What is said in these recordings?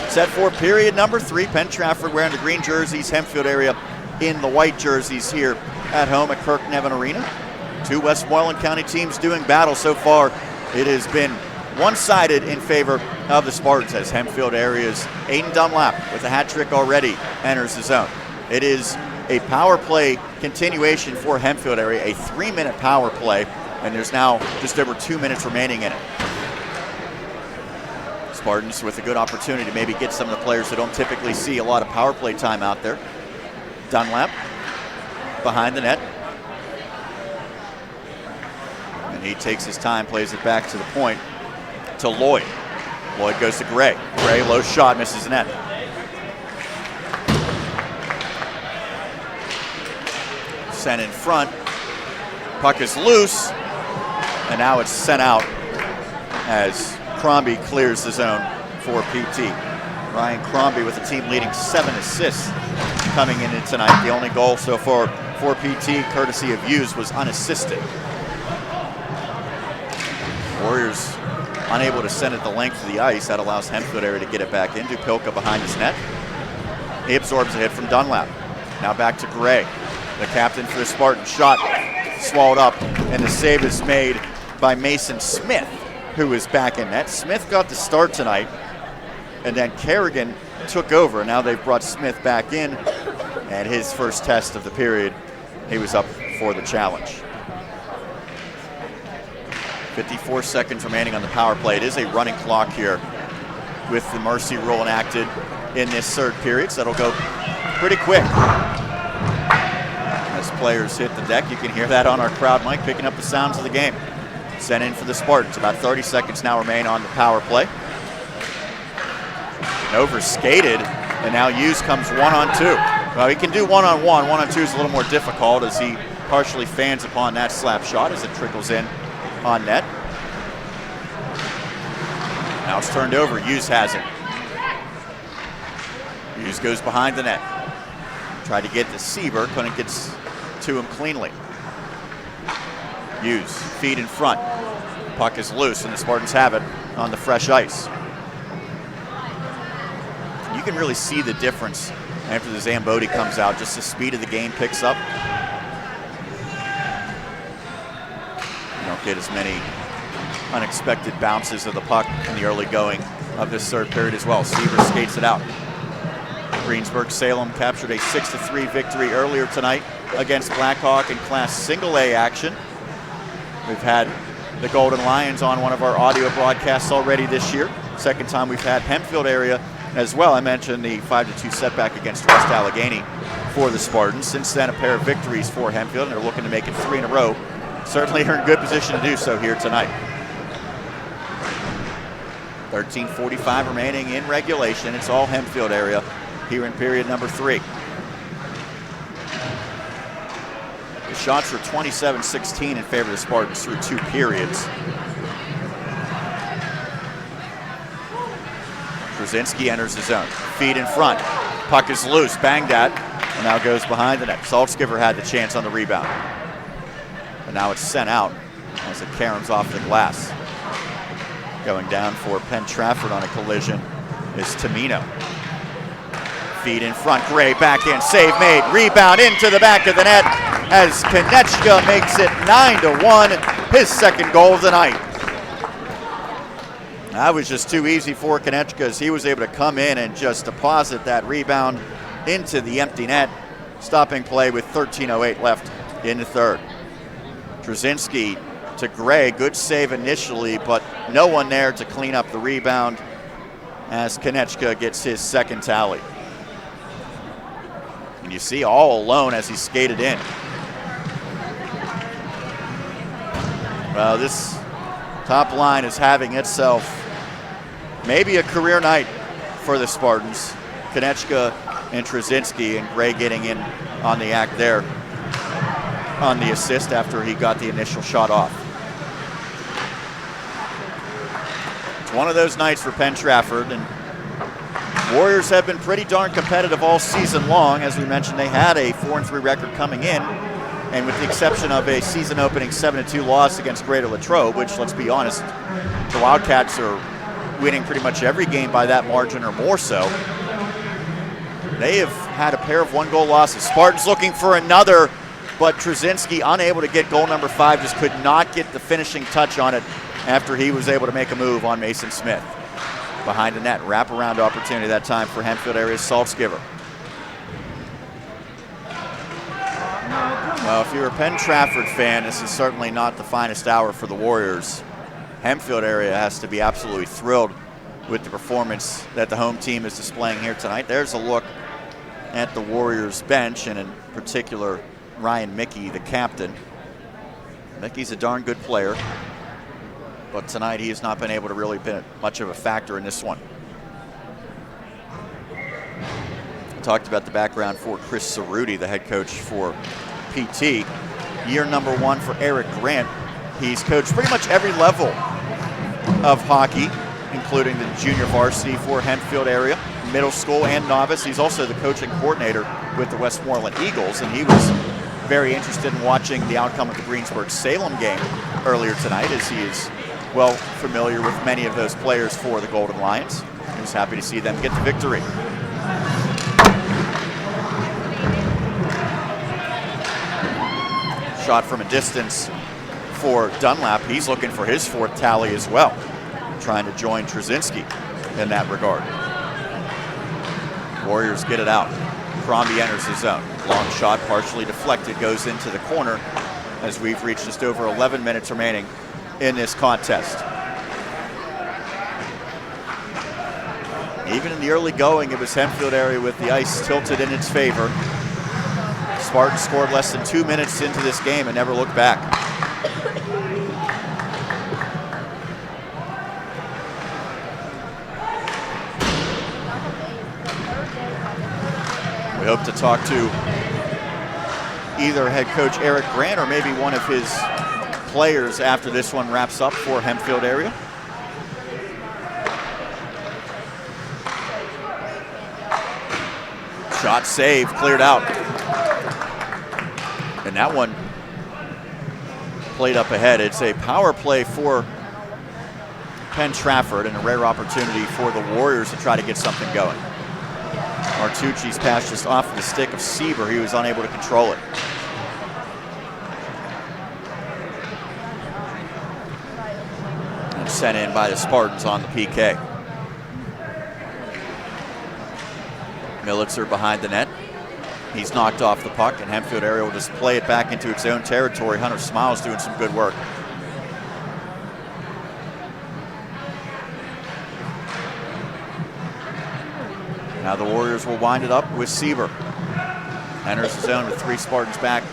Set for period number 3. Penn-Trafford wearing the green jerseys, Hempfield area in the white jerseys here at home at Kirk Nevin Arena. 2 Westmoreland County teams doing battle so far. It has been one-sided in favor of the Spartans as Hempfield area's Aiden Dunlap with a hat trick already enters the zone. It is a power play continuation for Hempfield area, a 3-minute power play, and there's now just over 2 minutes remaining in it. Spartans with a good opportunity to maybe get some of the players that don't typically see a lot of power play time out there. Dunlap behind the net. And he takes his time, plays it back to the point to Lloyd. Lloyd goes to Gray. Gray, low shot, misses the net. Sent in front. Puck is loose. And now it's sent out as Crombie clears the zone for PT. Ryan Crombie with the team leading 7 assists coming in tonight. The only goal so far for PT, courtesy of Hughes, was unassisted. Warriors unable to send it the length of the ice. That allows Hempfield area to get it back in. Dupilka behind his net. He absorbs a hit from Dunlap. Now back to Gray, the captain for the Spartans. Shot swallowed up, and the save is made by Mason Smith, who is back in net. Smith got the start tonight, and then Kerrigan took over. Now they've brought Smith back in, and his first test of the period, he was up for the challenge. 54 seconds remaining on the power play. It is a running clock here with the mercy rule enacted in this third period, so that'll go pretty quick. As players hit the deck, you can hear that on our crowd mic, picking up the sounds of the game. Sent in for the Spartans. About 30 seconds now remain on the power play. Over skated, and now Hughes comes 1-on-2. Well, he can do 1-on-1. 1-on-2 is a little more difficult as he partially fans upon that slap shot as it trickles in on net. Now it's turned over. Hughes has it. Hughes goes behind the net. Tried to get to Sieber, couldn't get to him cleanly. Hughes, feet in front. Puck is loose, and the Spartans have it on the fresh ice. You can really see the difference after the Zamboni comes out. Just the speed of the game picks up. You don't get as many unexpected bounces of the puck in the early going of this third period as well. Sieber skates it out. Greensburg-Salem captured a 6-3 victory earlier tonight against Blackhawk in Class Single A action. We've had the Golden Lions on one of our audio broadcasts already this year. Second time we've had Hempfield area as well. I mentioned the 5-2 setback against West Allegheny for the Spartans. Since then, a pair of victories for Hempfield, and they're looking to make it 3 in a row. Certainly are in good position to do so here tonight. 13:45 remaining in regulation. It's all Hempfield area here in period number 3. The shots were 27-16 in favor of the Spartans through 2 periods. Brzezinski enters the zone. Feet in front. Puck is loose, banged at, and now goes behind the net. Saltzgiver had the chance on the rebound. But now it's sent out as it caroms off the glass. Going down for Penn-Trafford on a collision is Tamino. Feet in front, Gray back in, save made, rebound into the back of the net as Konechka makes it 9-1, his second goal of the night. That was just too easy for Konechka as he was able to come in and just deposit that rebound into the empty net, stopping play with 13:08 left in the third. Brzezinski to Gray, good save initially, but no one there to clean up the rebound as Konechka gets his second tally. And you see all alone as he skated in. Well, this top line is having itself maybe a career night for the Spartans. Konechka and Brzezinski, and Gray getting in on the act there on the assist after he got the initial shot off. It's one of those nights for Penn-Trafford, and Warriors have been pretty darn competitive all season long. As we mentioned, they had a 4-3 record coming in, and with the exception of a season-opening 7-2 loss against Greater Latrobe, which, let's be honest, the Wildcats are winning pretty much every game by that margin or more so. They have had a pair of one-goal losses. Spartans looking for another, but Trzynski unable to get goal number 5, just could not get the finishing touch on it after he was able to make a move on Mason Smith. Behind the net, wraparound opportunity that time for Hempfield area Saltzgiver. Well, if you're a Penn-Trafford fan, this is certainly not the finest hour for the Warriors. Hempfield area has to be absolutely thrilled with the performance that the home team is displaying here tonight. There's a look at the Warriors bench, and in particular, Ryan Mickey, the captain. Mickey's a darn good player, but tonight he has not been able to really be much of a factor in this one. I talked about the background for Chris Cerruti, the head coach for PT. Year number 1 for Eric Grant. He's coached pretty much every level of hockey, including the junior varsity for Hempfield area, middle school and novice. He's also the coaching coordinator with the Westmoreland Eagles, and he was very interested in watching the outcome of the Greensburg-Salem game earlier tonight, as he is well familiar with many of those players for the Golden Lions. He was happy to see them get the victory. Shot from a distance for Dunlap. He's looking for his 4th tally as well, trying to join Trzynski in that regard. Warriors get it out. Crombie enters the zone. Long shot, partially deflected, goes into the corner as we've reached just over 11 minutes remaining in this contest. Even in the early going, it was Hempfield area with the ice tilted in its favor. Spartans scored less than 2 minutes into this game and never looked back. We hope to talk to either head coach Eric Grant or maybe one of his players after this one wraps up for Hempfield area. Shot saved, cleared out. And that one played up ahead. It's a power play for Penn-Trafford and a rare opportunity for the Warriors to try to get something going. Martucci's pass just off the stick of Sieber. He was unable to control it. And sent in by the Spartans on the PK. Militzer behind the net. He's knocked off the puck, and Hempfield area will just play it back into its own territory. Hunter Smiles doing some good work. Now the Warriors will wind it up with Sieber. Enters the zone with 3 Spartans back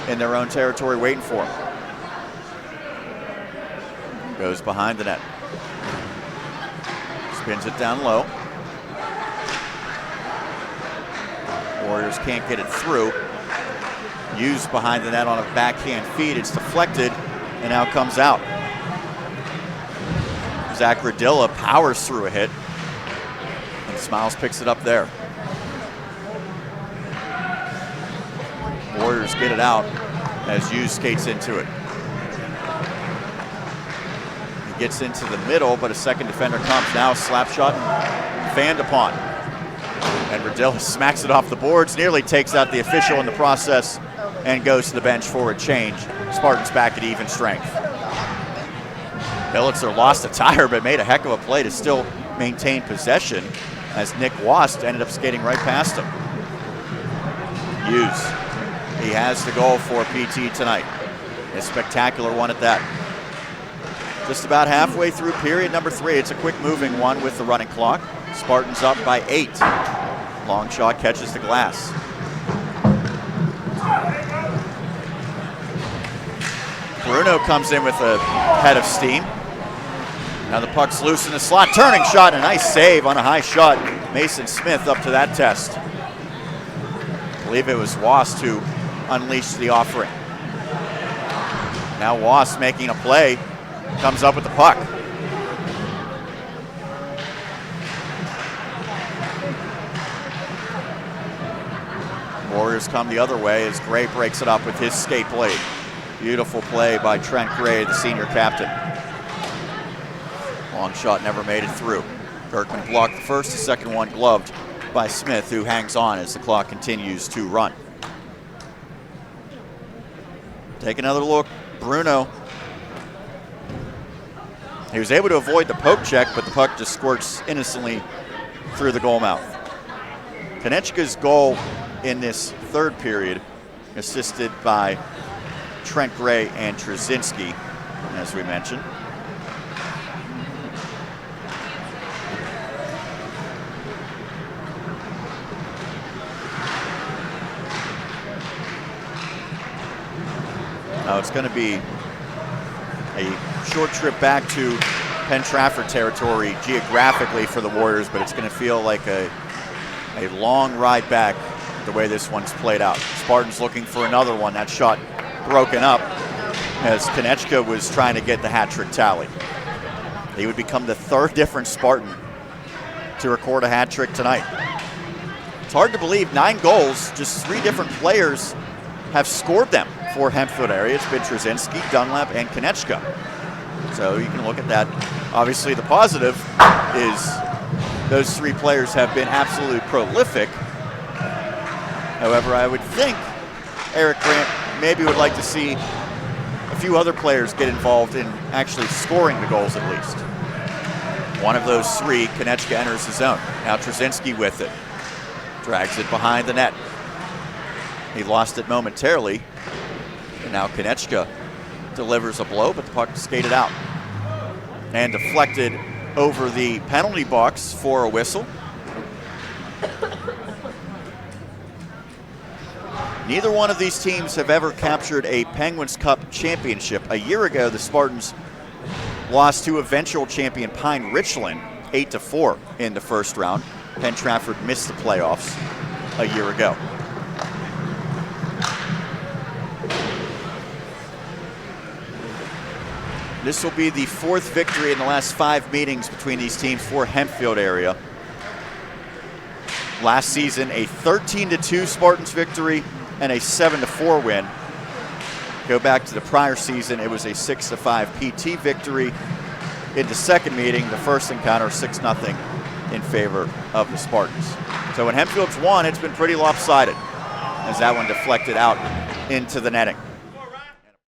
in their own territory waiting for him. Goes behind the net. Spins it down low. Warriors can't get it through. Used behind the net on a backhand feed. It's deflected and now comes out. Zach Radilla powers through a hit. And Smiles picks it up there. Warriors get it out as Hughes skates into it. He gets into the middle, but a second defender comes. Now a slap shot and fanned upon. And Radilla smacks it off the boards, nearly takes out the official in the process, and goes to the bench for a change. Spartans back at even strength. Militzer lost a tire, but made a heck of a play to still maintain possession, as Nick Wast ended up skating right past him. Hughes, he has the goal for PT tonight. A spectacular one at that. Just about halfway through period number 3. It's a quick moving one with the running clock. Spartans up by 8. Long shot catches the glass. Bruno comes in with a head of steam. Now the puck's loose in the slot. Turning shot, a nice save on a high shot. Mason Smith up to that test. I believe it was Wast who unleashed the offering. Now Wast making a play. Comes up with the puck. Warriors come the other way as Gray breaks it up with his skate blade. Beautiful play by Trent Gray, the senior captain. Long shot never made it through. Kirkman blocked the first, the second one gloved by Smith, who hangs on as the clock continues to run. Take another look, Bruno. He was able to avoid the poke check, but the puck just squirts innocently through the goal mouth. Konechka's goal in this third period, assisted by Trent Gray and Trzynski, as we mentioned. Now it's going to be a short trip back to Penn-Trafford territory geographically for the Warriors, but it's going to feel like a long ride back the way this one's played out. Spartans looking for another one. That shot broken up as Konechka was trying to get the hat trick tally. He would become the third different Spartan to record a hat trick tonight. It's hard to believe, 9 goals, just 3 different players have scored them for Hempfield area. It's been Trzynski, Dunlap, and Konechka. So you can look at that. Obviously the positive is those 3 players have been absolutely prolific. However, I would think Eric Grant maybe would like to see a few other players get involved in actually scoring the goals at least. One of those 3, Konechka enters the zone. Now Trzynski with it. Drags it behind the net. He lost it momentarily. And now Konechka delivers a blow, but the puck skated out and deflected over the penalty box for a whistle. Neither one of these teams have ever captured a Penguins Cup championship. A year ago, the Spartans lost to eventual champion Pine Richland 8-4 in the first round. Penn-Trafford missed the playoffs a year ago. This will be the 4th victory in the last 5 meetings between these teams for Hempfield area. Last season, a 13-2 Spartans victory and a 7-4 win. Go back to the prior season, it was a 6-5 PT victory. In the second meeting, the first encounter, 6-0 in favor of the Spartans. So when Hempfield's won, it's been pretty lopsided as that one deflected out into the netting.